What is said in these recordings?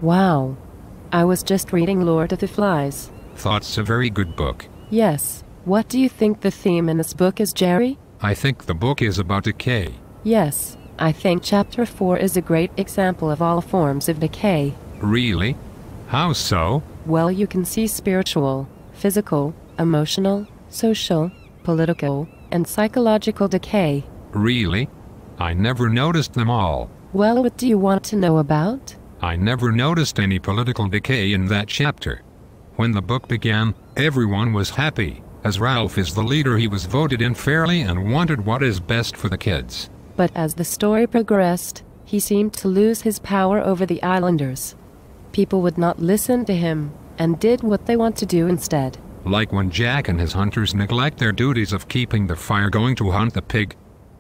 Wow. I was just reading Lord of the Flies. Thought's a very good book. Yes. What do you think the theme in this book is, Jerry? I think the book is about decay. Yes. I think chapter 4 is a great example of all forms of decay. Really? How so? Well, you can see spiritual, physical, emotional, social, political, and psychological decay. Really? I never noticed them all. Well, what do you want to know about? I never noticed any political decay in that chapter. When the book began, everyone was happy. As Ralph is the leader, he was voted in fairly and wanted what is best for the kids. But as the story progressed, he seemed to lose his power over the islanders. People would not listen to him, and did what they want to do instead. Like when Jack and his hunters neglect their duties of keeping the fire going to hunt the pig.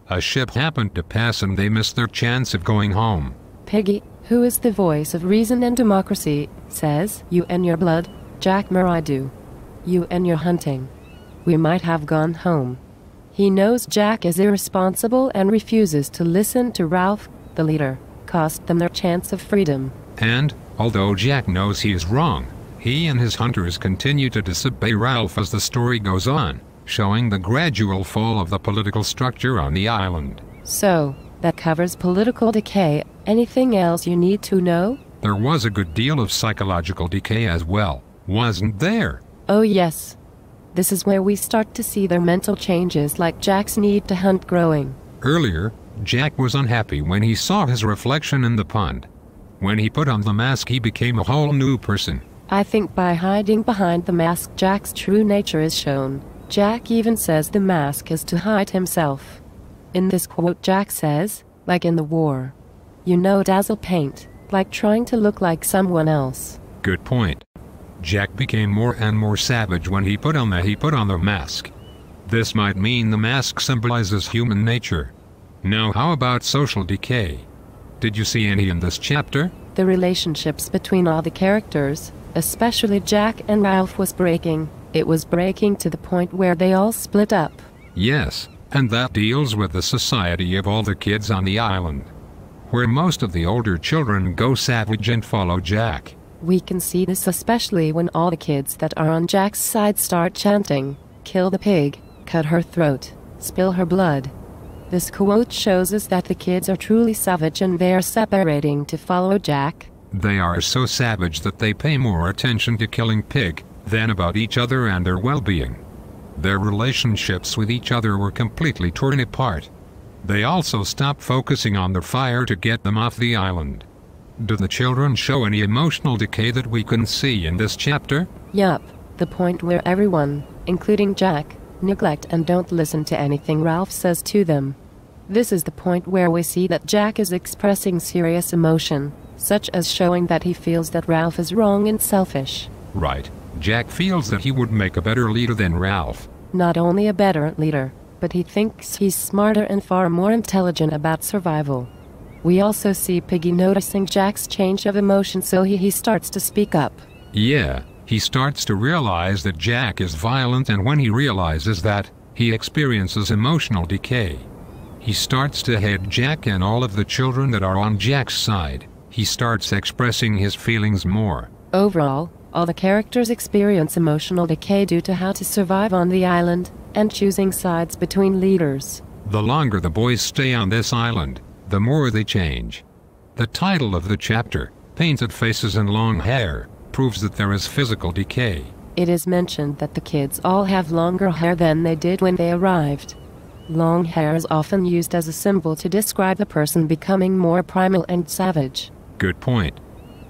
A ship happened to pass and they missed their chance of going home. Piggy, who is the voice of reason and democracy, says, "You and your blood, Jack Meridu. You and your hunting. We might have gone home." He knows Jack is irresponsible and refuses to listen to Ralph, the leader, cost them their chance of freedom. And, although Jack knows he is wrong, he and his hunters continue to disobey Ralph as the story goes on, showing the gradual fall of the political structure on the island. So, that covers political decay. Anything else you need to know? There was a good deal of psychological decay as well, wasn't there? Oh yes. This is where we start to see their mental changes, like Jack's need to hunt growing. Earlier, Jack was unhappy when he saw his reflection in the pond. When he put on the mask, he became a whole new person. I think by hiding behind the mask, Jack's true nature is shown. Jack even says the mask is to hide himself. In this quote, Jack says, like in the war, "You know, dazzle paint, like trying to look like someone else." Good point. Jack became more and more savage when he put on the mask. This might mean the mask symbolizes human nature. Now how about social decay? Did you see any in this chapter? The relationships between all the characters, especially Jack and Ralph, was breaking. It was breaking to the point where they all split up. Yes, and that deals with the society of all the kids on the island, where most of the older children go savage and follow Jack. We can see this especially when all the kids that are on Jack's side start chanting, "Kill the pig, cut her throat, spill her blood." This quote shows us that the kids are truly savage and they are separating to follow Jack. They are so savage that they pay more attention to killing pig than about each other and their well-being. Their relationships with each other were completely torn apart. They also stopped focusing on the fire to get them off the island. Do the children show any emotional decay that we can see in this chapter? Yup, the point where everyone, including Jack, neglect and don't listen to anything Ralph says to them. This is the point where we see that Jack is expressing serious emotion, such as showing that he feels that Ralph is wrong and selfish. Right. Jack feels that he would make a better leader than Ralph. Not only a better leader, but he thinks he's smarter and far more intelligent about survival. We also see Piggy noticing Jack's change of emotion, so he starts to speak up. Yeah, he starts to realize that Jack is violent, and when he realizes that, he experiences emotional decay. He starts to hate Jack and all of the children that are on Jack's side. He starts expressing his feelings more. Overall, all the characters experience emotional decay due to how to survive on the island, and choosing sides between leaders. The longer the boys stay on this island, the more they change. The title of the chapter, Painted Faces and Long Hair, proves that there is physical decay. It is mentioned that the kids all have longer hair than they did when they arrived. Long hair is often used as a symbol to describe a person becoming more primal and savage. Good point.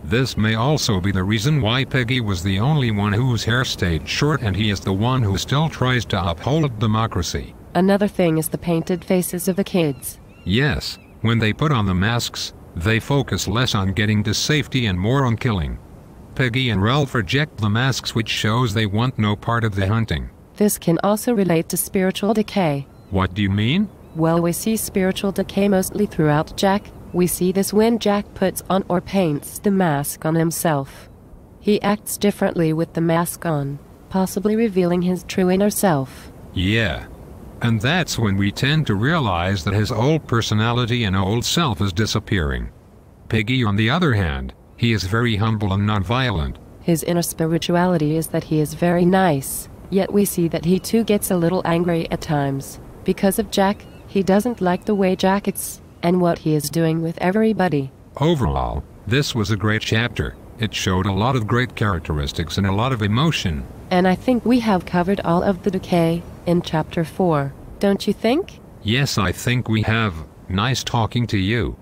This may also be the reason why Peggy was the only one whose hair stayed short, and he is the one who still tries to uphold democracy. Another thing is the painted faces of the kids. Yes, when they put on the masks, they focus less on getting to safety and more on killing. Peggy and Ralph reject the masks, which shows they want no part of the hunting. This can also relate to spiritual decay. What do you mean? Well, we see spiritual decay mostly throughout Jack. We see this when Jack puts on or paints the mask on himself. He acts differently with the mask on, possibly revealing his true inner self. Yeah. And that's when we tend to realize that his old personality and old self is disappearing. Piggy, on the other hand, He is very humble and not violent. His inner spirituality is that he is very nice, yet we see that he too gets a little angry at times. Because of Jack, he doesn't like the way Jack is, and what he is doing with everybody. Overall, this was a great chapter. It showed a lot of great characteristics and a lot of emotion. And I think we have covered all of the decay in chapter 4. Don't you think? Yes, I think we have. Nice talking to you.